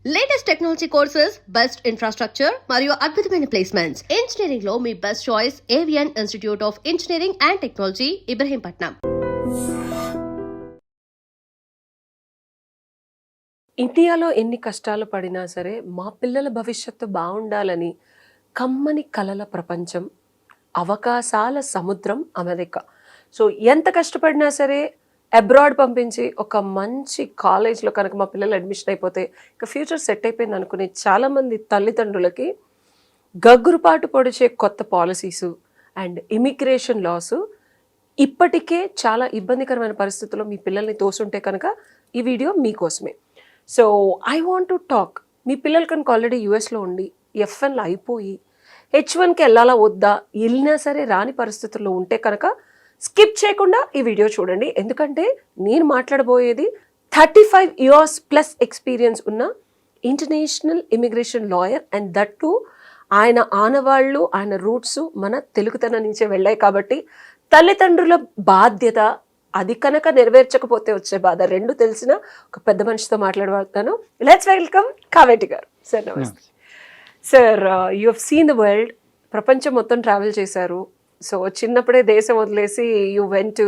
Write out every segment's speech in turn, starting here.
Latest technology courses, best infrastructure మరియు అద్భుతమైన placements. Engineering లో మీ best choice Avian institute of engineering and technology, Ibrahimpatnam. ఇండియాలో ఎన్ని కష్టాలు పడినా సరే మా పిల్లల భవిష్యత్తు బాగుండాలని కమ్మని కలల ప్రపంచం, అవకాశాల సముద్రం అమెరికా. సో ఎంత కష్టపడినా సరే అబ్రాడ్ పంపించి ఒక మంచి కాలేజ్లో కనుక మా పిల్లలు అడ్మిషన్ అయిపోతే ఇక ఫ్యూచర్ సెట్ అయిపోయింది అనుకునే చాలామంది తల్లిదండ్రులకి గగ్గురుపాటు పొడిచే కొత్త పాలసీసు అండ్ ఇమిగ్రేషన్ లాసు ఇప్పటికే చాలా ఇబ్బందికరమైన పరిస్థితుల్లో మీ పిల్లల్ని తోసుంటే కనుక ఈ వీడియో మీకోసమే. So I want to talk. మీ పిల్లలు కనుక ఆల్రెడీ యూఎస్లో ఉండి F1 అయిపోయి H1కి వెళ్ళాలా వద్దా, వెళ్ళినా సరే రాని పరిస్థితుల్లో ఉంటే కనుక స్కిప్ చేయకుండా ఈ వీడియో చూడండి. ఎందుకంటే నేను మాట్లాడబోయేది 35 years ప్లస్ ఎక్స్పీరియన్స్ ఉన్న international immigration lawyer, and that to ఆయన ఆనవాళ్ళు, ఆయన రూట్స్ మన తెలుగుతనం నుంచే వెళ్ళాయి కాబట్టి తల్లిదండ్రుల బాధ్యత అది కనుక నెరవేర్చకపోతే వచ్చే బాధ రెండు తెలిసిన ఒక పెద్ద మనిషితో మాట్లాడబోతాను. లెట్స్ వెల్కమ్ కావేటి గారు. సార్ నమస్తే. Sir, you have seen the world, ప్రపంచం మొత్తం ట్రావెల్ చేశారు. సో చిన్నప్పుడే దేశం వదిలేసి you went to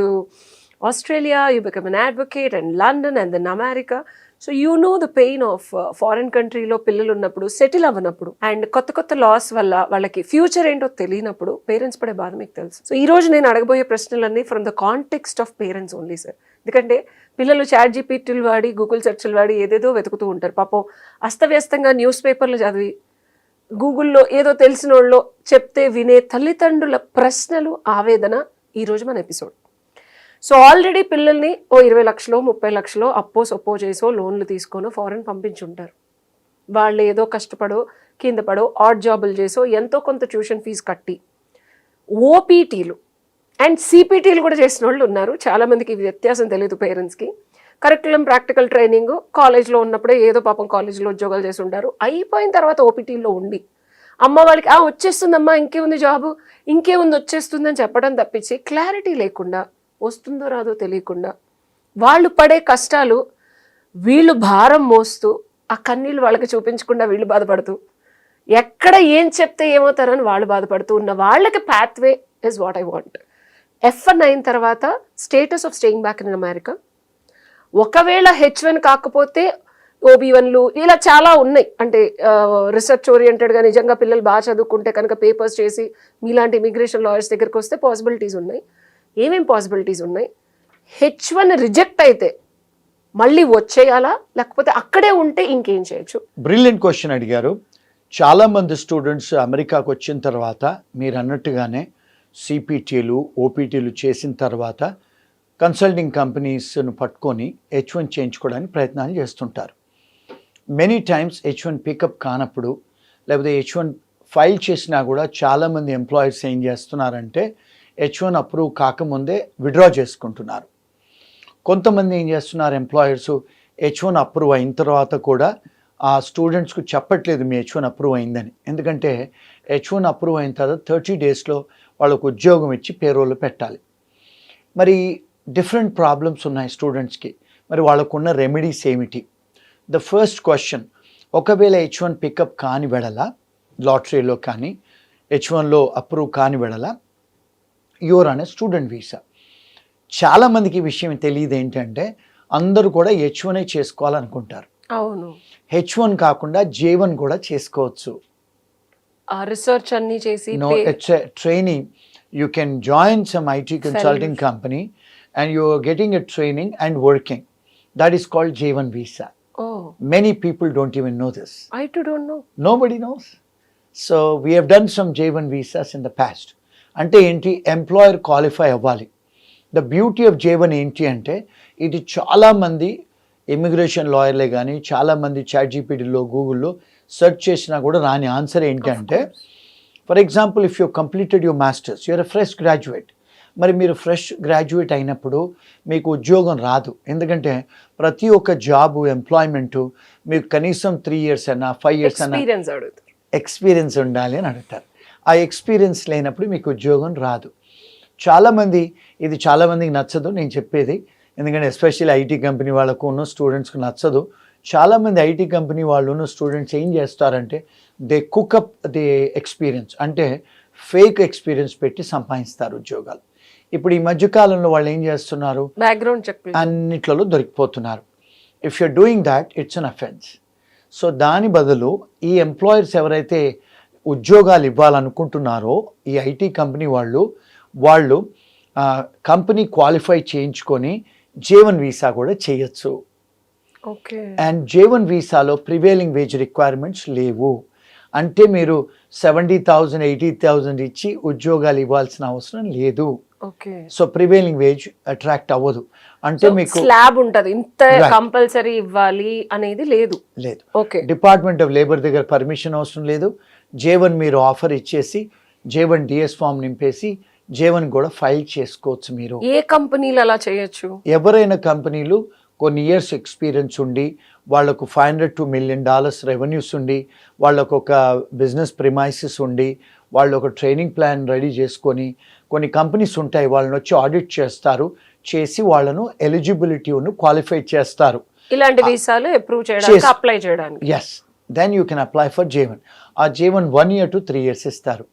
Australia, you become an advocate, and London, and then America. So you know the pain of foreign కంట్రీలో పిల్లలు ఉన్నప్పుడు, సెటిల్ అవ్వనప్పుడు, అండ్ కొత్త కొత్త లాస్ వల్ల వాళ్ళకి ఫ్యూచర్ ఏంటో తెలియనప్పుడు పేరెంట్స్ పడే బాధ మీకు తెలుసు. సో ఈ రోజు నేను అడగబోయే ప్రశ్నలన్నీ from the context of parents only sir. ఎందుకంటే పిల్లలు చాట్ జీపీటీలు వాడి, గూగుల్ సెర్చ్లు వాడి ఏదేదో వెతుకుతూ ఉంటారు. పాపం అస్తవ్యస్తంగా న్యూస్ పేపర్లు చదివి గూగుల్లో ఏదో తెలిసిన వాళ్ళు చెప్తే వినే తల్లిదండ్రుల ప్రశ్నలు, ఆవేదన ఈరోజు మన ఎపిసోడ్. సో ఆల్రెడీ పిల్లల్ని 20 లక్షలో 30 లక్షలో అప్పో సొప్పో చేసో లోన్లు తీసుకొని ఫారెన్ పంపించుంటారు. వాళ్ళు ఏదో కష్టపడో కింద పడో ఆడ్ జాబులు చేసో ఎంతో కొంత ట్యూషన్ ఫీజు కట్టి ఓపీటీలు అండ్ సిపిటీలు కూడా చేసిన వాళ్ళు ఉన్నారు. చాలామందికి ఇవి వ్యత్యాసం తెలియదు పేరెంట్స్కి. కరికులం ప్రాక్టికల్ ట్రైనింగ్ కాలేజ్లో ఉన్నప్పుడే ఏదో పాపం కాలేజ్లో ఉద్యోగాలు చేసి ఉంటారు. అయిపోయిన తర్వాత ఓపీటీలో ఉండి అమ్మ వాళ్ళకి వచ్చేస్తుందమ్మా, ఇంకేముంది జాబు, ఇంకేముంది వచ్చేస్తుందని చెప్పడం తప్పించి క్లారిటీ లేకుండా, వస్తుందో రాదో తెలియకుండా వాళ్ళు పడే కష్టాలు వీళ్ళు భారం మోస్తూ ఆ కన్నీళ్ళు వాళ్ళకి చూపించకుండా వీళ్ళు బాధపడుతూ, ఎక్కడ ఏం చెప్తే ఏమవుతారని వాళ్ళు బాధపడుతూ ఉన్న వాళ్ళకి pathway is what I want. F1 అయిన తర్వాత status of staying back in America, ఒకవేళ H1 కాకపోతే OB1లు ఇలా చాలా ఉన్నాయి. అంటే రీసెర్చ్ ఓరియంటెడ్గా నిజంగా పిల్లలు బాగా చదువుకుంటే కనుక పేపర్స్ చేసి మీలాంటి ఇమిగ్రేషన్ లాయర్స్ దగ్గరికి వస్తే పాసిబిలిటీస్ ఉన్నాయి. ఏమేం పాసిబిలిటీస్ ఉన్నాయి? H1 రిజెక్ట్ అయితే మళ్ళీ వచ్చేయాలా, లేకపోతే అక్కడే ఉంటే ఇంకేం చేయొచ్చు? బ్రిలియంట్ క్వశ్చన్ అడిగారు. చాలామంది స్టూడెంట్స్ అమెరికాకు వచ్చిన తర్వాత మీరు అన్నట్టుగానే సిపిటీలు, ఓపీటీలు చేసిన తర్వాత కన్సల్టింగ్ కంపెనీస్ను పట్టుకొని H1 చేయించుకోవడానికి ప్రయత్నాలు చేస్తుంటారు. మెనీ టైమ్స్ H1 పికప్ కానప్పుడు, లేకపోతే H1 ఫైల్ చేసినా కూడా చాలామంది ఎంప్లాయర్స్ ఏం చేస్తున్నారంటే H1 అప్రూవ్ కాకముందే విత్డ్రా చేసుకుంటున్నారు. కొంతమంది ఏం చేస్తున్నారు, ఎంప్లాయర్స్ H1 అప్రూవ్ అయిన తర్వాత కూడా ఆ స్టూడెంట్స్కు చెప్పట్లేదు మీ H1 అప్రూవ్ అయిందని. ఎందుకంటే H1 అప్రూవ్ అయిన తర్వాత 30 డేస్లో వాళ్ళకు ఉద్యోగం ఇచ్చి పేరోలు పెట్టాలి. మరి డిఫరెంట్ ప్రాబ్లమ్స్ ఉన్నాయి స్టూడెంట్స్కి. మరి వాళ్ళకున్న రెమెడీస్ ఏమిటి? ద ఫస్ట్ క్వశ్చన్, ఒకవేళ H1 పికప్ కాని వెడల, లాటరీలో కానీ H1లో అప్రూవ్ కాని వెడల యూర్ అనే స్టూడెంట్ వీసా. చాలామందికి ఈ విషయం తెలియదు ఏంటంటే అందరూ కూడా H1 చేసుకోవాలనుకుంటారు. అవును, H1 కాకుండా J1 కూడా చేసుకోవచ్చు. రీసెర్చ్ అన్ని చేసి no, it's a training. You can join some IT consulting company and you are getting a training and working. That is called J1 visa. Oh. Many people don't even know this. I too don't know. Nobody knows. So we have done some J1 visas in the past. Ante enti employer qualify avvali. The beauty of J1 enti ante idi chaala mandi immigration lawyer le gaani chaala mandi ChatGPT lo Google lo search chesina kuda raani answer enti ante, for example, if you have completed your masters, you are a fresh graduate. మరి మీరు fresh graduate అయినప్పుడు మీకు ఉద్యోగం రాదు. ఎందుకంటే ప్రతి ఒక్క job, employment మీకు కనీసం 3 years అన్నా 5 years అన్నా ఎక్స్పీరియన్స్ ఉండాలి అని అడుగుతారు. ఆ ఎక్స్పీరియన్స్ లేనప్పుడు మీకు ఉద్యోగం రాదు. ఇది చాలామందికి నచ్చదు నేను చెప్పేది. ఎందుకంటే ఎస్పెషల్లీ ఐటీ కంపెనీ వాళ్ళకు ఉన్న స్టూడెంట్స్కి నచ్చదు. చాలామంది ఐటీ కంపెనీ వాళ్ళు స్టూడెంట్స్ ఏం చేస్తారంటే దే కుకప్ ది ఎక్స్పీరియన్స్, అంటే ఫేక్ ఎక్స్పీరియన్స్ పెట్టి సంపాదిస్తారు ఉద్యోగాలు. ఇప్పుడు ఈ మధ్యకాలంలో వాళ్ళు ఏం చేస్తున్నారు, బ్యాక్గ్రౌండ్ చెక్ అన్నిట్లలో దొరికిపోతున్నారు. If you're doing that it's an offence. So దాని బదులు ఈ ఎంప్లాయర్స్ ఎవరైతే ఉద్యోగాలు ఇవ్వాలనుకుంటున్నారో ఈ ఐటీ కంపెనీ వాళ్ళు కంపెనీ క్వాలిఫై చేయించుకొని J1 వీసా కూడా చేయొచ్చు. ఓకే. అండ్ J1 వీసాలో ప్రివేలింగ్ వేజ్ రిక్వైర్మెంట్స్ లేవు. అంటే మీరు 70,000 80,000 ఇచ్చి ఉద్యోగాలు ఇవ్వాల్సిన అవసరం లేదు. Okay. So prevailing wage attract అవ్వదు. అంటే మీకు స్లాబ్ ఉంటది, ఇంత కంపల్సరీ ఇవ్వాలి అనేది లేదు. ఓకే. డిపార్ట్మెంట్ ఆఫ్ లేబర్ దగ్గర పర్మిషన్ అవసరం లేదు. J1 మీరు ఆఫర్ ఇచ్చేసి J1 DS ఫామ్ నింపేసి J1 కూడా ఫైల్ చేసుకోవచ్చు. మీరు ఏ కంపెనీలు అలా చేయొచ్చు? ఎవరైనా కంపెనీలు కొన్ని ఇయర్స్ ఎక్స్పీరియన్స్ ఉండి వాళ్ళకు $500 to $1 million రెవెన్యూస్ ఉండి వాళ్ళకు ఒక బిజినెస్ ప్రిమైసెస్ ఉండి వాళ్ళు ఒక ట్రైనింగ్ ప్లాన్ రెడీ చేసుకొని, కొన్ని కంపెనీస్ ఉంటాయి వాళ్ళని వచ్చి ఆడిట్ చేస్తారు, చేసి వాళ్ళను ఎలిజిబిలిటీను క్వాలిఫై చేస్తారు. ఇలాంటి వీసాలు అప్రూవ్ చేయడానికి, అప్లై చేయడానికి. Yes, then you can apply for J1. ఆ J1 1 year to 3 years ఇస్తారు.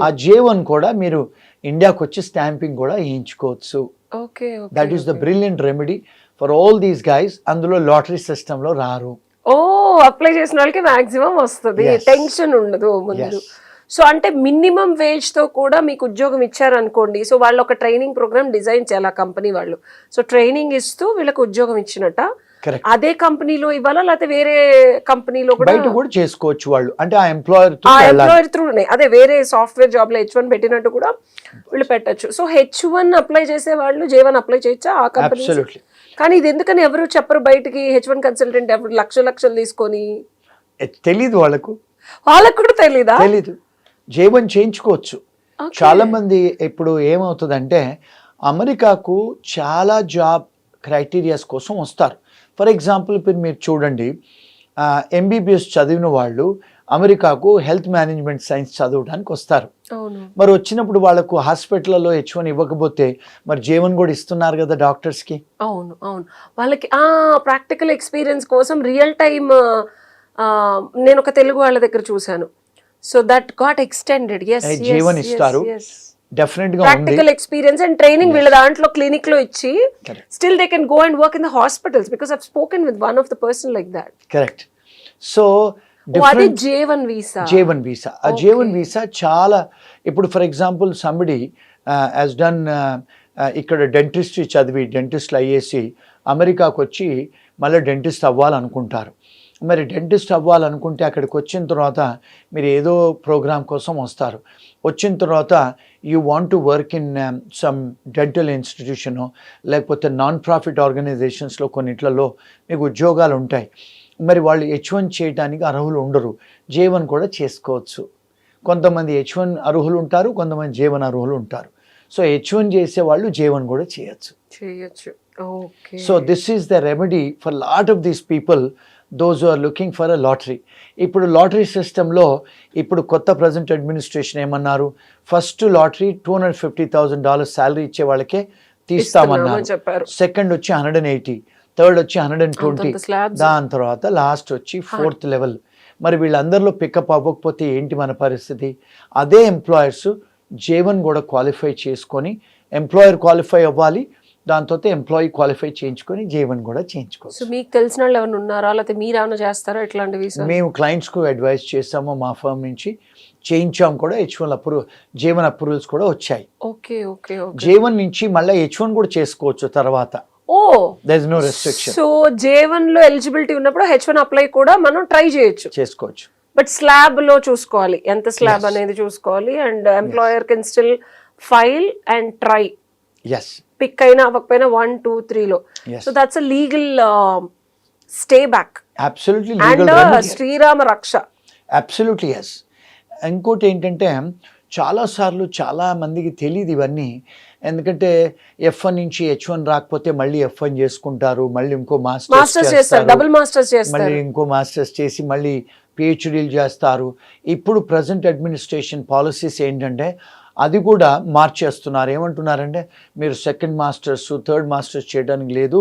ఆ J1 కూడా మీరు ఇండియాకి వచ్చి స్టాంపింగ్ కూడా వేయించుకోవచ్చు. Okay. That is the brilliant remedy for all these guys. అందులో లాటరీ సిస్టంలో రారు. ఓ, అప్లై చేసిన వాళ్ళకి మాక్సిమం వస్తుంది, టెన్షన్ ఉండదు ముందు. సో అంటే మినిమం వేజ్ తో కూడా మీకు ఉద్యోగం ఇచ్చారనుకోండి, సో వాళ్ళు ఒక ట్రైనింగ్ ప్రోగ్రామ్ డిజైన్ చేయాలి ఆ కంపెనీ వాళ్ళు. సో ట్రైనింగ్ ఇస్తూ వీళ్ళకి ఉద్యోగం ఇచ్చినట్ట. అదే కంపెనీలో ఇవ్వాలా, లేకపోతే వేరే కంపెనీలో కూడా చేసుకోవచ్చు వాళ్ళు, అంటే ఆ ఎంప్లాయర్ త్రూనే, అదే వేరే సాఫ్ట్వేర్ జాబ్ లో H1 పెట్టినట్టు కూడా వీళ్ళు పెట్టచ్చు. సో H1 అప్లై చేసే వాళ్ళు J1 అప్లై చేయొచ్చా ఆ కంపెనీ? కానీ ఇది ఎందుకని ఎవరు చెప్పరు బయటికి? H1 కన్సల్టెంట్ ఎవరు లక్షలు తీసుకొని తెలీదు వాళ్ళకు కూడా తెలీదు. J1 చేయించుకోవచ్చు. చాలా మంది ఇప్పుడు ఏమవుతుందంటే అమెరికాకు చాలా జాబ్ క్రైటీరియాస్ కోసం వస్తారు. ఫర్ ఎగ్జాంపుల్ ఇప్పుడు మీరు చూడండి, MBBS చదివిన వాళ్ళు అమెరికాకు హెల్త్ మేనేజ్మెంట్ సైన్స్ చదవడానికి వస్తారు. మరి వచ్చినప్పుడు వాళ్ళకు హాస్పిటల్లో H1 ఇవ్వకపోతే మరి J1 కూడా ఇస్తున్నారు కదా డాక్టర్స్కి. అవును, వాళ్ళకి ప్రాక్టికల్ ఎక్స్పీరియన్స్ కోసం రియల్ టైమ్. నేను ఒక తెలుగు వాళ్ళ దగ్గర చూశాను. So that got extended. J1 ఇస్తారు. డెఫినెట్ గా ప్రాక్టికల్ ఎక్స్పీరియన్స్ అండ్ ట్రైనింగ్ వీళ్ళ దాంట్లో క్లినిక్ లో ఇచ్చి still they can go and work in the hospitals because I have spoken with one of the person like that. Correct. So అది J1 visa. ఆ J1 visa చాలా, ఇప్పుడు for example somebody has done ఇక్కడ dentistry చదివి డెంటిస్ట్లు అయ్యేసి అమెరికాకు వచ్చి మళ్ళీ dentist అవ్వాలనుకుంటారు. మరి డెంటిస్ట్ అవ్వాలనుకుంటే అక్కడికి వచ్చిన తర్వాత మీరు ఏదో ప్రోగ్రామ్ కోసం వస్తారు. వచ్చిన తర్వాత you want to work in some dental institution లేకపోతే నాన్ ప్రాఫిట్ ఆర్గనైజేషన్స్లో కొన్నిట్లలో మీకు ఉద్యోగాలు ఉంటాయి. మరి వాళ్ళు H1 చేయడానికి అర్హులు ఉండరు, J1 కూడా చేసుకోవచ్చు. కొంతమంది H1 అర్హులు ఉంటారు, కొంతమంది J1 అర్హులు ఉంటారు. సో H1 చేసే వాళ్ళు J1 కూడా చేయొచ్చు. So this is the remedy for lot of these people those who are looking for a lottery. ఇప్పుడు లాటరీ సిస్టంలో ఇప్పుడు కొత్త ప్రజెంట్ అడ్మినిస్ట్రేషన్ ఏమన్నారు, ఫస్ట్ లాటరీ $250,000 శాలరీ ఇచ్చే వాళ్ళకే తీస్తామన్నారు. సెకండ్ వచ్చి 180, థర్డ్ వచ్చి 120, దాని తర్వాత లాస్ట్ వచ్చి 4th లెవెల్. మరి వీళ్ళందరిలో పికప్ అవ్వకపోతే ఏంటి మన పరిస్థితి? అదే ఎంప్లాయర్స్ J1 కూడా క్వాలిఫై చేసుకొని, ఎంప్లాయర్ క్వాలిఫై అవ్వాలి, దాంతో ఎంప్లాయీ క్వాలిఫై చేయించుకొని J1 కూడా చేయించుకోవచ్చు. సో మీకు తెలిసిన వాళ్ళు ఎవరు ఉన్నారా, లేకపోతే మీరు ఏమైనా చేస్తారా ఇట్లాంటివి? మేము క్లయింట్స్కు అడ్వైస్ చేస్తాము, మా ఫర్మ్ నుంచి చేయించాము కూడా. J1 అప్రూవల్స్ కూడా వచ్చాయి. J1 నుంచి మళ్ళీ H1 కూడా చేసుకోవచ్చు తర్వాత. there is no restriction. So J1 లో ఎలిజిబిలిటీ ఉన్నప్పుడు H1 అప్లై కూడా మనం ట్రై చేసుకోవచ్చు. బట్ స్లాబ్ లో చూసుకోవాలి, ఎంత స్లాబ్ అనేది చూసుకోవాలి. And employer can still file and try. Pick అయినా అవ్వకపోయినా 1, 2, 3 లో. So that's a legal stay back. Absolutely legal remedy. Srirama రక్ష. Absolutely yes. ఇంకోటి ఏంటంటే చాలాసార్లు చాలా మందికి తెలియదు ఇవన్నీ. ఎందుకంటే F1 నుంచి H1 రాకపోతే మళ్ళీ F1 చేసుకుంటారు, మళ్ళీ ఇంకో మాస్టర్స్ చేస్తారు, డబుల్ మాస్టర్స్ చేస్తారు, మళ్ళీ ఇంకో మాస్టర్స్ చేసి మళ్ళీ PhDలు చేస్తారు. ఇప్పుడు ప్రజెంట్ అడ్మినిస్ట్రేషన్ పాలసీస్ ఏంటంటే అది కూడా మార్చేస్తున్నారు. ఏమంటున్నారంటే మీరు సెకండ్ మాస్టర్స్ థర్డ్ మాస్టర్స్ చేయడానికి లేదు,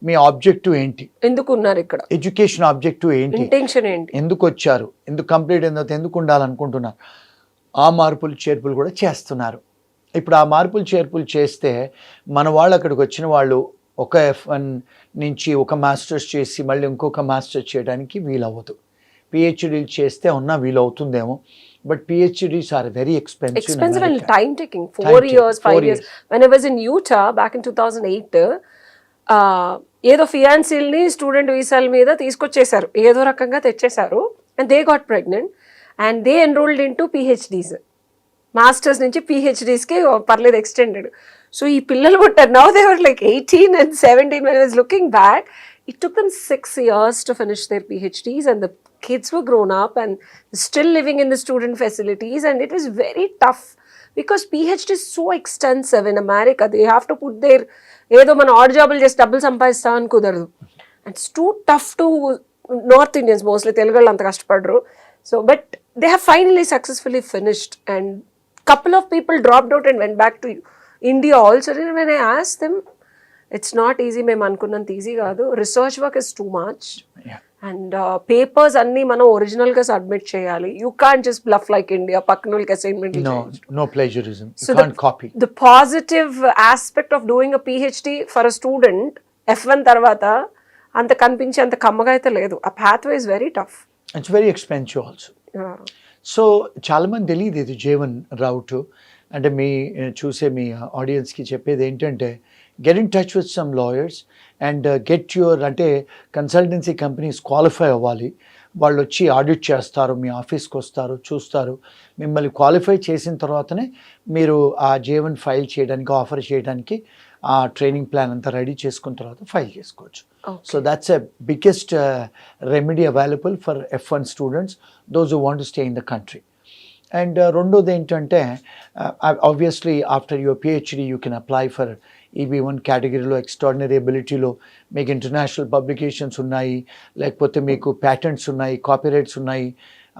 మీ ఆబ్జెక్టివ్ ఏంటి, ఎందుకు ఉన్నారు ఇక్కడ, ఎడ్యుకేషన్ ఆబ్జెక్టివ్ ఏంటి, ఇంటెన్షన్ ఏంటి, ఎందుకు వచ్చారు, ఎందుకు కంప్లీట్ అయిన తర్వాత ఎందుకు ఉండాలనుకుంటున్నారు, ఆ మార్పులు చేర్పులు కూడా చేస్తున్నారు. ఇప్పుడు ఆ మార్పులు చేర్పులు చేస్తే మన వాళ్ళు అక్కడికి వచ్చిన వాళ్ళు ఒక F1 నుంచి ఒక మాస్టర్స్ చేసి మళ్ళీ ఇంకొక మాస్టర్స్ చేయడానికి వీలవ్వదు. పిహెచ్డీలు చేస్తే ఉన్నా వీలవుతుందేమో, but PhDs are very expensive and expensive. time taking. Time 4 taking, years, 5 4 years. When I was in Utah back in 2008, ఏదో ఫియాన్సీల్ని స్టూడెంట్ వీసాల మీద తీసుకొచ్చేసారు, ఏదో రకంగా తెచ్చేశారు, and they got pregnant and they enrolled in to PhDs, masters నుంచి పిహెచ్డీస్కి పర్లేదు extended. So ఈ పిల్లలు పుట్టారు, now they were like 18 and 17 when I was looking back. It took them 6 years to finish their PhDs and the kids were grown up and still living in the student facilities, and it was very tough because PhD is so extensive in America. They have to put their ఏదో మన add జాబులు చేసి డబ్బులు సంపాదిస్తామని కుదరదు, and it's too tough to north Indians, mostly Telugu వాళ్ళు అంత కష్టపడరు. So but they have finally successfully finished and couple of people dropped out and went back to India also. And when I asked them, it's not easy, మేము అనుకున్నంత easy కాదు, research work is too much and papers అన్ని మనం original గా submit చేయాలి. You can't just bluff like India, పక్కన వాళ్ళకి assignment. No plagiarism. So You can't copy. The positive aspect of doing a PhD for a student, F1 తర్వాత అంత కనిపించే అంత కమ్మగా అయితే లేదు. ఆ pathway is very tough. It's very expensive also. So చాలామంది తెలియదు ఇది J1 రౌట్. అంటే మీ చూసే మీ ఆడియన్స్కి చెప్పేది ఏంటంటే get in touch with some lawyers and get your, అంటే కన్సల్టెన్సీ కంపెనీస్ క్వాలిఫై అవ్వాలి, వాళ్ళు వచ్చి ఆడిట్ చేస్తారు, మీ ఆఫీస్కి వస్తారు, చూస్తారు, మిమ్మల్ని క్వాలిఫై చేసిన తర్వాతనే మీరు ఆ J1 ఫైల్ చేయడానికి, ఆఫర్ చేయడానికి ఆ ట్రైనింగ్ ప్లాన్ అంతా రెడీ చేసుకున్న తర్వాత ఫైల్ చేసుకోవచ్చు. So that's a biggest remedy available for F1 students, those who want to stay in the country. And రెండోది ఏంటంటే obviously after your PhD you can apply for EB1 కేటగిరీలో, extraordinary ఎబిలిటీలో మీకు international publications ఉన్నాయి, లేకపోతే మీకు ప్యాటెంట్స్ ఉన్నాయి, copyrights ఉన్నాయి,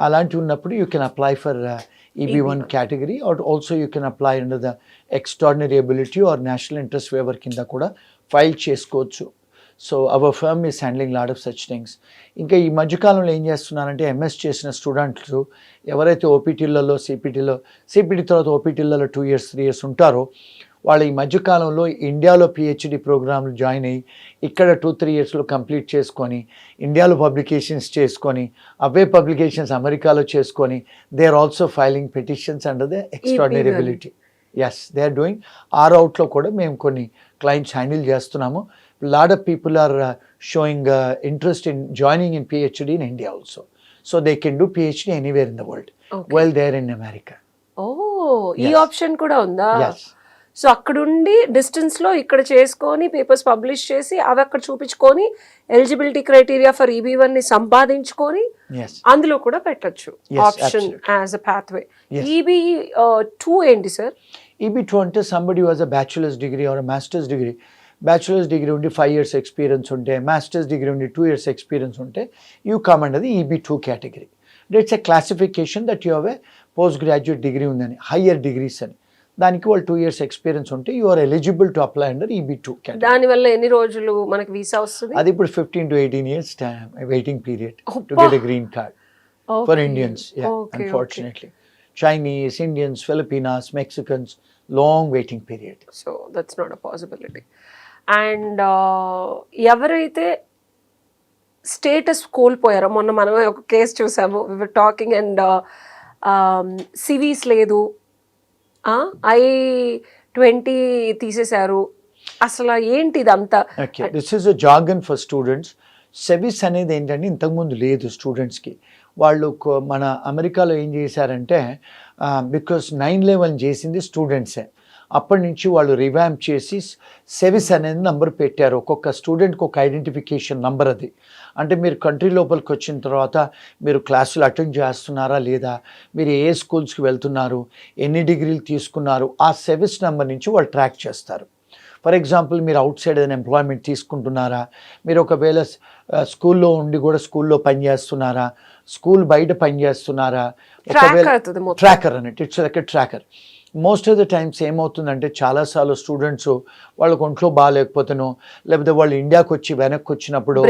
అలాంటివి ఉన్నప్పుడు you can apply for EB1 category, or also you can apply under the extraordinary ability or national interest waiver కింద కూడా ఫైల్ చేసుకోవచ్చు. So our firm is handling lot of such things. ఇంకా ఈ మధ్యకాలంలో ఏం చేస్తున్నారంటే MS చేసిన స్టూడెంట్స్ ఎవరైతే ఓపీటీలలో సిపిటి తర్వాత ఓపీటీలలో 2 years 3 years ఉంటారో వాళ్ళు ఈ మధ్యకాలంలో ఇండియాలో పిహెచ్డి ప్రోగ్రాంలు జాయిన్ అయ్యి ఇక్కడ 2-3 yearsలో కంప్లీట్ చేసుకొని ఇండియాలో పబ్లికేషన్స్ చేసుకొని అవే పబ్లికేషన్స్ అమెరికాలో చేసుకొని they are also filing petitions under the extraordinary ability. Yes, they are doing. Or అవుట్లో కూడా మేము కొన్ని క్లయింట్స్ హ్యాండిల్ చేస్తున్నాము. Lot of people are showing interest in joining in PhD in India also. So they can do PhD anywhere in the world well there in America. ఓ, ఈ option కూడా ఉందా? Yes. So అక్కడుండి డిస్టెన్స్లో ఇక్కడ చేసుకొని papers publish చేసి అవి అక్కడ చూపించుకొని ఎలిజిబిలిటీ క్రైటీరియా ఫర్ EB1 సంపాదించుకొని అందులో కూడా పెట్టచ్చు option as a pathway. EB2 ఏంటి సార్? EB2 అంటే somebody was a bachelors degree or masters degree. Bachelors degree ఉండి 5 years ఎక్స్పీరియన్స్ ఉంటే, మాస్టర్స్ డిగ్రీ ఉండి 2 years ఎక్స్పీరియన్స్ ఉంటే you come under the EB2 category. It's a classification that you have a post graduate degree ఉందని, higher degrees అని. దానికి వాళ్ళు 2 years experience ఉంటే you are eligible to apply under EB2 category. దానివల్ల ఎన్ని రోజులు మనకి వీసా వస్తుంది? అది ఇప్పుడు 15 to 18 years waiting period to get a green card for Indians. Unfortunately Chinese, Indians, Filipinos, Mexicans, long waiting period. So that's not a possibility. And ఎవరైతే status కోల్పోయారో, మొన్న మనమే ఒక కేసు చూసాము, వివర్ టాకింగ్ అండ్ సివీస్ లేదు, I-20 తీసేశారు, అసలు ఏంటి ఇదంతా? Okay, this is a jargon for students. SEVIS అనేది ఏంటంటే ఇంతకుముందు లేదు స్టూడెంట్స్కి. వాళ్ళు మన అమెరికాలో ఏం చేశారంటే బికాస్ 9/11 చేసింది స్టూడెంట్సే, అప్పటి నుంచి వాళ్ళు రివాంప్ చేసి సెవిస్ అనేది నంబర్ పెట్టారు. ఒక్కొక్క స్టూడెంట్కి ఒక ఐడెంటిఫికేషన్ నంబర్ అది. అంటే మీరు కంట్రీ లోపలికి వచ్చిన తర్వాత మీరు క్లాసులు అటెండ్ చేస్తున్నారా లేదా, మీరు ఏ స్కూల్స్కి వెళ్తున్నారు, ఎన్ని డిగ్రీలు తీసుకున్నారు, ఆ సెవిస్ నెంబర్ నుంచి వాళ్ళు ట్రాక్ చేస్తారు. ఫర్ ఎగ్జాంపుల్, మీరు అవుట్ సైడ్ ఏదైనా ఎంప్లాయ్మెంట్ తీసుకుంటున్నారా, మీరు ఒకవేళ స్కూల్లో ఉండి కూడా స్కూల్లో పనిచేస్తున్నారా, స్కూల్ బయట పనిచేస్తున్నారా, ఒకవేళ ట్రాకర్ అన్నట్టు, it's like a tracker. Most of the times ఏమవుతుందంటే చాలాసార్లు స్టూడెంట్స్ వాళ్ళకు ఒంట్లో బాగాలేకపోతేనో లేకపోతే వాళ్ళు ఇండియాకి వచ్చి వెనక్కి వచ్చినప్పుడు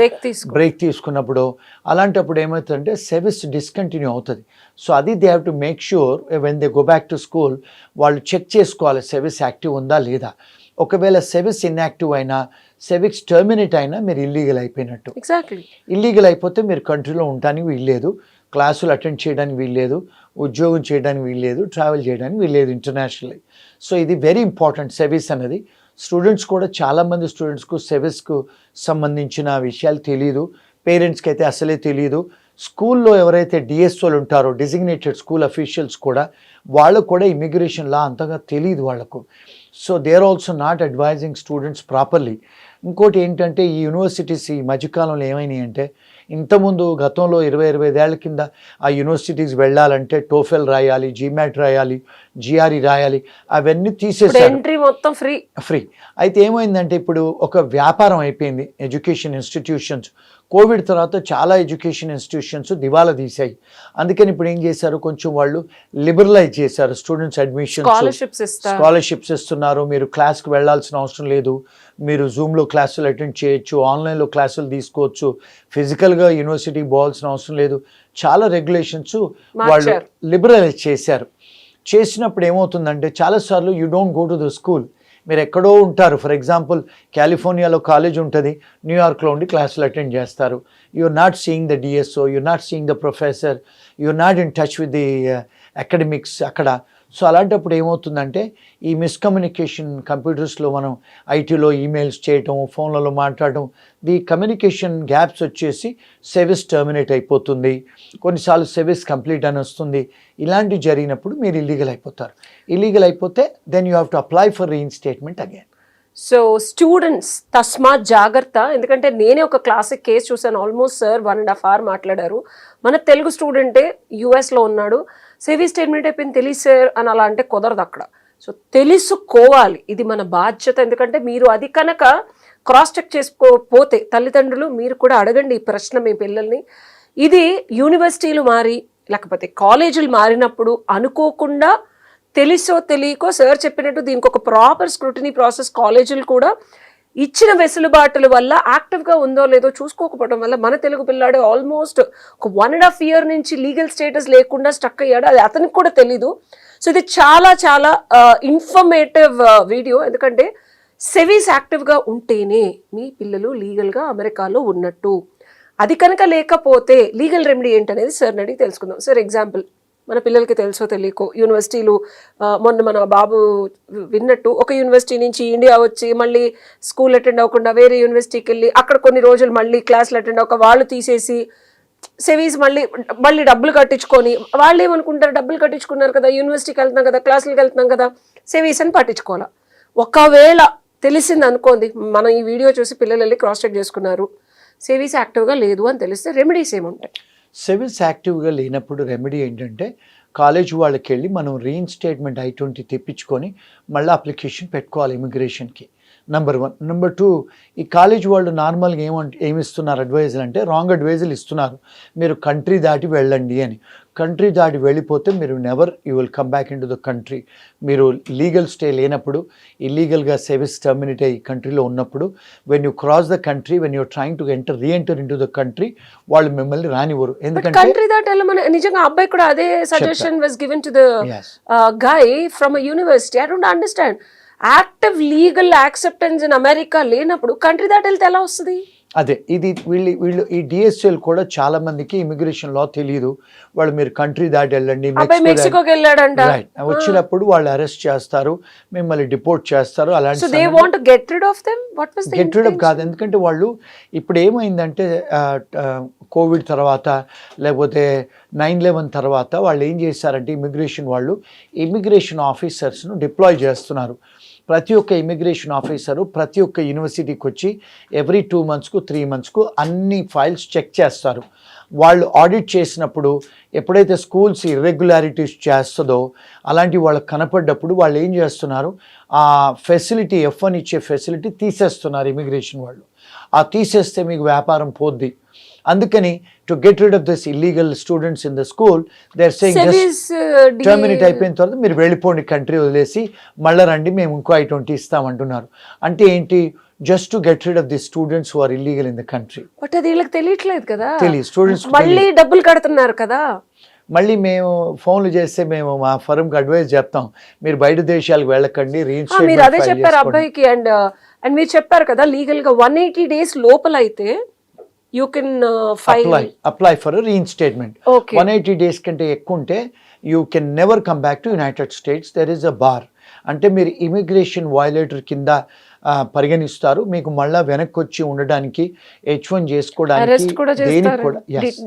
బ్రేక్ తీసుకున్నప్పుడు అలాంటప్పుడు ఏమవుతుందంటే సెవిస్ డిస్కంటిన్యూ అవుతుంది. సో అది they have to make sure when they go back to school వాళ్ళు చెక్ చేసుకోవాలి సెవిస్ యాక్టివ్ ఉందా లేదా. ఒకవేళ సెవిస్ ఇన్యాక్టివ్ అయినా సెవిక్స్ టర్మినేట్ అయినా మీరు ఇల్లీగల్ అయిపోయినట్టు. ఎగ్జాక్ట్లీ. ఇల్లీగల్ అయిపోతే మీరు కంట్రీలో ఉండడానికి వీల్లేదు, క్లాసులు అటెండ్ చేయడానికి వీల్లేదు, ఉద్యోగం చేయడానికి వీల్లేదు, ట్రావెల్ చేయడానికి వీల్లేదు ఇంటర్నేషనల్లీ. సో ఇది వెరీ ఇంపార్టెంట్ సెవిస్ అనేది. స్టూడెంట్స్ కూడా చాలామంది స్టూడెంట్స్కు సెవిస్కు సంబంధించిన విషయాలు తెలియదు, పేరెంట్స్కి అయితే అసలే తెలియదు. స్కూల్లో ఎవరైతే డిఎస్ఓలు ఉంటారో డిజిగ్నేటెడ్ స్కూల్ అఫీషియల్స్ కూడా వాళ్ళకు కూడా ఇమిగ్రేషన్ లా అంతగా తెలియదు వాళ్ళకు. So they are also not advising students properly. ఇంకోటి ఏంటంటే ఈ యూనివర్సిటీస్ ఈ మధ్యకాలంలో ఏమైనాయి అంటే, ఇంతకుముందు గతంలో 20-25 ఏళ్ల కింద ఆ యూనివర్సిటీస్ వెళ్ళాలంటే టోఫెల్ రాయాలి, జీమాట్ రాయాలి, జిఆర్ఈ రాయాలి, అవన్నీ తీసేసారు. ఎంట్రీ మొత్తం ఫ్రీ. అయితే ఏమైందంటే ఇప్పుడు ఒక వ్యాపారం అయిపోయింది ఎడ్యుకేషన్ ఇన్స్టిట్యూషన్స్. కోవిడ్ తర్వాత చాలా ఎడ్యుకేషన్ ఇన్స్టిట్యూషన్స్ దివాలా తీసాయి. అందుకని ఇప్పుడు ఏం చేశారు, కొంచెం వాళ్ళు లిబరలైజ్ చేశారు. స్టూడెంట్స్ అడ్మిషన్ స్కాలర్షిప్స్ ఇస్తున్నారు. మీరు క్లాస్కి వెళ్ళాల్సిన అవసరం లేదు, మీరు జూమ్లో క్లాసులు అటెండ్ చేయొచ్చు, ఆన్లైన్లో క్లాసులు తీసుకోవచ్చు, ఫిజికల్గా యూనివర్సిటీకి పోవాల్సిన అవసరం లేదు. చాలా రెగ్యులేషన్స్ వాళ్ళు లిబరలైజ్ చేశారు. చేసినప్పుడు ఏమవుతుందంటే చాలాసార్లు you don't go to the school, మీరు ఎక్కడో ఉంటారు. ఫర్ ఎగ్జాంపుల్ కాలిఫోర్నియాలో కాలేజ్ ఉంటుంది, న్యూయార్క్లో ఉండి క్లాసులు అటెండ్ చేస్తారు. you're not seeing the DSO, you're not seeing the professor, you're not in touch with the academics అక్కడ. సో అలాంటప్పుడు ఏమవుతుందంటే ఈ మిస్కమ్యూనికేషన్ కంప్యూటర్స్లో మనం ఐటీలో ఈమెయిల్స్ చేయటం, ఫోన్లలో మాట్లాడటం, ది కమ్యూనికేషన్ గ్యాప్స్ వచ్చేసి సెవిస్ టర్మినేట్ అయిపోతుంది. కొన్నిసార్లు సెవిస్ కంప్లీట్ అని వస్తుంది. ఇలాంటివి జరిగినప్పుడు మీరు ఇల్లీగల్ అయిపోతారు. ఇల్లీగల్ అయిపోతే then you have to apply for reinstatement again. So students తస్మాత్ జాగ్రత్త. ఎందుకంటే నేనే ఒక క్లాసిక్ కేసు చూసాను. ఆల్మోస్ట్ సార్ 1.5 hours మాట్లాడారు. మన తెలుగు స్టూడెంటే యూఎస్లో ఉన్నాడు, సేవీ స్టేట్మెంట్ అయిపోయింది తెలియదు సార్ అని అలా అంటే కుదరదు అక్కడ. సో తెలుసుకోవాలి, ఇది మన బాధ్యత. ఎందుకంటే మీరు అది కనుక క్రాస్ చెక్ చేసుకోపోతే తల్లిదండ్రులు మీరు కూడా అడగండి ఈ ప్రశ్న మీ పిల్లల్ని. ఇది యూనివర్సిటీలు మారి లేకపోతే కాలేజీలు మారినప్పుడు అనుకోకుండా తెలుసో తెలియకో సార్ చెప్పినట్టు దీనికి ఒక ప్రాపర్ స్క్రూటినీ ప్రాసెస్ కాలేజీలు కూడా ఇచ్చిన వెసులుబాటుల వల్ల యాక్టివ్గా ఉందో లేదో చూసుకోకపోవడం వల్ల మన తెలుగు పిల్లాడు ఆల్మోస్ట్ ఒక 1.5 years నుంచి లీగల్ స్టేటస్ లేకుండా స్టక్ అయ్యాడు. అది అతనికి కూడా తెలీదు. సో ఇది చాలా చాలా ఇన్ఫర్మేటివ్ వీడియో. ఎందుకంటే సెవీస్ యాక్టివ్గా ఉంటేనే మీ పిల్లలు లీగల్గా అమెరికాలో ఉన్నట్టు. అది కనుక లేకపోతే లీగల్ రెమెడీ ఏంటనేది సార్ని అడిగి తెలుసుకుందాం. సార్ ఎగ్జాంపుల్, మన పిల్లలకి తెలుసో తెలియకో యూనివర్సిటీలు మొన్న మన బాబు విన్నట్టు ఒక యూనివర్సిటీ నుంచి ఇండియా వచ్చి మళ్ళీ స్కూల్ అటెండ్ అవ్వకుండా వేరే యూనివర్సిటీకి వెళ్ళి అక్కడ కొన్ని రోజులు మళ్ళీ క్లాసులు అటెండ్ అవ్వక వాళ్ళు తీసేసి సెవీస్ మళ్ళీ డబ్బులు కట్టించుకొని వాళ్ళు ఏమనుకుంటారు, డబ్బులు కట్టించుకున్నారు కదా, యూనివర్సిటీకి వెళ్తున్నాం కదా, క్లాసులకు వెళ్తున్నాం కదా, సెవీస్ అని పట్టించుకోవాలి. ఒకవేళ తెలిసింది అనుకోండి, మనం ఈ వీడియో చూసి పిల్లలు వెళ్ళి క్రాస్ చెక్ చేసుకున్నారు, సెవీస్ యాక్టివ్గా లేదు అని తెలిస్తే రెమెడీస్ ఏముంటాయి? సెవిల్స్ యాక్టివ్గా లేనప్పుడు రెమెడీ ఏంటంటే కాలేజ్ వాళ్ళకి వెళ్ళి మనం రీఇన్స్టేట్మెంట్ I-20 తెప్పించుకొని మళ్ళీ అప్లికేషన్ పెట్టుకోవాలి ఇమిగ్రేషన్కి. నెంబర్ 1. నెంబర్ 2, ఈ కాలేజ్ వాళ్ళు నార్మల్గా ఏమిస్తున్నారు అడ్వైజులు అంటే రాంగ్ అడ్వైజులు ఇస్తున్నారు. మీరు కంట్రీ దాటి వెళ్ళండి అని. కంట్రీ దాటి వెళ్ళిపోతే మీరు you will come back in to the country. మీరు లీగల్ స్టే లేనప్పుడు, ఇల్లీగల్గా సెవిస్ టర్మినేట్ అయ్యి కంట్రీలో ఉన్నప్పుడు, when you cross the country, when you're trying to re-enter in to the country, వాళ్ళు మిమ్మల్ని రానివ్వరు. ఎందుకంటే కంట్రీ దాటి వెళ్ళమని నిజంగా అబ్బాయి కూడా అదే suggestion was given to the guy from a university. I don't understand. Active legal acceptance in America లేనప్పుడు కంట్రీ దాటి వెళ్తే ఎలా వస్తుంది? అదే ఇది వీళ్ళు ఈ డిఎస్ఎల్ కూడా చాలా మందికి ఇమిగ్రేషన్ లా తెలియదు. వాళ్ళు మీరు కంట్రీ దాటి వెళ్ళండి, మెక్సికోకి వెళ్ళాడంట, వచ్చినప్పుడు వాళ్ళు అరెస్ట్ చేస్తారు, మిమ్మల్ని డిపోర్ట్ చేస్తారు. అలాంటి గెట్ రిడ్ ఆఫ్ కాదు. ఎందుకంటే వాళ్ళు ఇప్పుడు ఏమైందంటే కోవిడ్ తర్వాత లేకపోతే 9/11 తర్వాత వాళ్ళు ఏం చేశారంటే ఇమిగ్రేషన్ ఆఫీసర్స్ను డిప్లాయ్ చేస్తున్నారు. ప్రతి ఒక్క ఇమిగ్రేషన్ ఆఫీసరు ప్రతి ఒక్క యూనివర్సిటీకి వచ్చి ఎవ్రీ 2 months 3 months అన్ని ఫైల్స్ చెక్ చేస్తారు. వాళ్ళు ఆడిట్ చేసినప్పుడు ఎప్పుడైతే స్కూల్స్ ఇర్రెగ్యులారిటీస్ చేస్తుందో అలాంటివి వాళ్ళకి కనపడ్డప్పుడు వాళ్ళు ఏం చేస్తున్నారు, ఆ ఫెసిలిటీ F1 ఇచ్చే ఫెసిలిటీ తీసేస్తున్నారు ఇమిగ్రేషన్ వాళ్ళు. ఆ తీసేస్తే మీకు వ్యాపారం పోద్ది. అందుకని to get rid of this illegal students in the school, they're saying just SEVIS terminate అయిపోయిన తర్వాత మీరు వెళ్ళిపోండి కంట్రీ వదిలేసి మళ్ళీ రండి మేము ఇంకో I-20 ఇస్తామంటున్నారు. అంటే ఏంటి? Just to get rid of the students who are illegal in the country. But అది వీళ్ళకి తెలియట్లేదు కదా, తెలియదు స్టూడెంట్స్. మళ్ళీ డబ్బులు కడుతున్నారు కదా. మళ్ళీ మేము ఫోన్లు చేస్తే మేము మా ఫర్మ్కి అడ్వైజ్ చెప్తాం, మీరు బయట దేశాలకు వెళ్ళకండి, మీరు అదే రీఇన్స్టేట్మెంట్ చెప్పారు అబ్బాయికి. అండ్ మీరు చెప్పారు కదా లీగల్ గా 180 days లోపల అయితే you can file apply for reinstatement. Okay. 180 days కంటే ఎక్కువ ఉంటే you can never come back to United States. There is a bar. అంటే మీరు ఇమిగ్రేషన్ వయలేటర్ కింద పరిగణిస్తారు. మీకు మళ్ళా వెనక్కి వచ్చి ఉండడానికి H1 చేసుకోవడానికి అరెస్ట్ కూడా దేనికి చేస్తారు, కూడా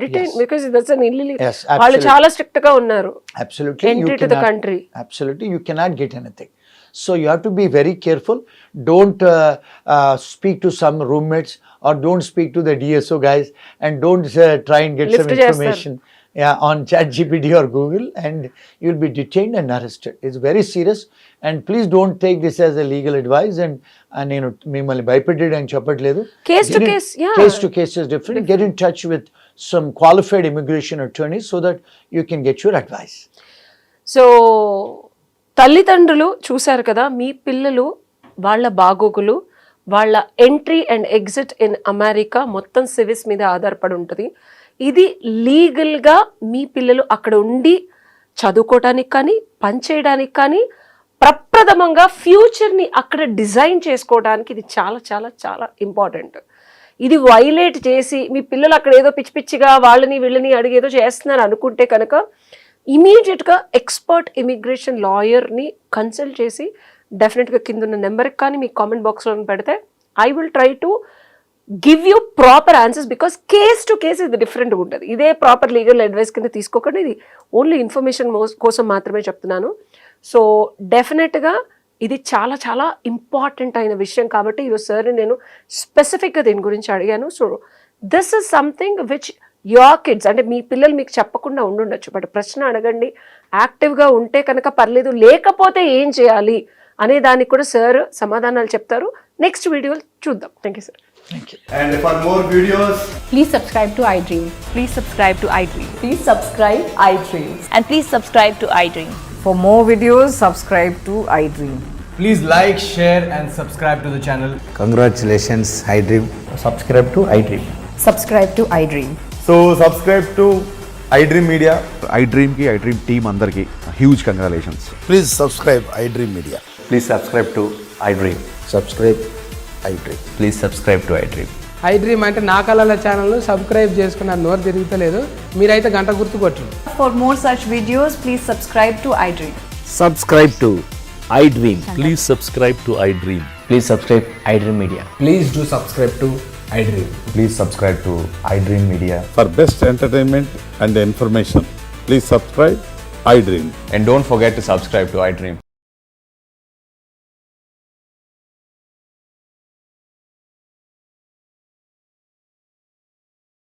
detain, because that's an illegal. Yes, వాళ్ళు absolutely. చాలా స్ట్రిక్ట్ గా ఉన్నారు. Absolutely, Entry to the country. Absolutely, you cannot get anything. So you have to be very careful. Don't speak to some roommates or don't speak to the DSO guys, and don't try and get some Lift చేస్తారు. information on ChatGPT or Google, and you'll be detained and arrested. It's very serious, and please don't take this as a legal advice. And నేను మిమ్మల్ని భయపెట్టేయడానికి చెప్పట్లేదు. Case to case, yeah. Case to case is different. Get in touch with some qualified immigration attorneys so that you can get your advice. So తల్లిదండ్రులు చూశారు కదా, మీ పిల్లలు వాళ్ళ బాగోగులు, వాళ్ళ entry and exit in America మొత్తం సివిస్ మీద ఆధారపడి ఉంటుంది. ఇది లీగల్గా మీ పిల్లలు అక్కడ ఉండి చదువుకోవడానికి కానీ పనిచేయడానికి కానీ ప్రప్రథమంగా ఫ్యూచర్ని అక్కడ డిజైన్ చేసుకోవడానికి ఇది చాలా చాలా చాలా ఇంపార్టెంట్. ఇది వైలేట్ చేసి మీ పిల్లలు అక్కడ ఏదో పిచ్చి పిచ్చిగా వాళ్ళని వీళ్ళని అడిగేదో చేస్తున్నారు అనుకుంటే కనుక ఇమీడియట్గా ఎక్స్పర్ట్ ఇమిగ్రేషన్ లాయర్ని కన్సల్ట్ చేసి డెఫినెట్గా కింద ఉన్న నెంబర్కి కానీ మీ కామెంట్ బాక్స్లో పెడితే I will try to give you proper answers, because case to case ఇది డిఫరెంట్గా ఉంటుంది. ఇదే ప్రాపర్ లీగల్ అడ్వైస్ కింద తీసుకోకండి, ఇది ఓన్లీ ఇన్ఫర్మేషన్ కోసం మాత్రమే చెప్తున్నాను. సో డెఫినెట్గా ఇది చాలా చాలా ఇంపార్టెంట్ అయిన విషయం కాబట్టి ఈరోజు సార్ని నేను స్పెసిఫిక్గా దీని గురించి అడిగాను. So this is something which your kids, అంటే మీ పిల్లలు మీకు చెప్పకుండా ఉండుండొచ్చు, బట్ ప్రశ్న అడగండి, యాక్టివ్గా ఉంటే కనుక పర్లేదు, లేకపోతే ఏం చేయాలి అనే దానికి కూడా సార్ సమాధానాలు చెప్తారు. నెక్స్ట్ వీడియోలు చూద్దాం. Thank you sir. Thank you. And for more videos, Please subscribe to iDream. Please subscribe to iDream. Please subscribe iDream. And please subscribe to iDream. For more videos, subscribe to iDream. please like, share and subscribe to the channel. Congratulations, iDream. Subscribe to iDream. Subscribe to iDream. So subscribe to iDream Media. iDream team andarki huge congratulations. Please subscribe iDream Media. Please subscribe to iDream. Subscribe iDream. Please subscribe to iDream. iDream అంటే నా కళల ఛానల్ను subscribe చేసుకున్న నోరు తిరుగుతలేదు, మీరైతే గంట గుర్తు కొట్టండి. For more such videos, please subscribe to iDream. Subscribe to iDream. Please subscribe to iDream. Please subscribe iDream Media. Please do subscribe to iDream. Please subscribe to iDream Media. For best entertainment and information, please subscribe iDream. And don't forget to subscribe to iDream.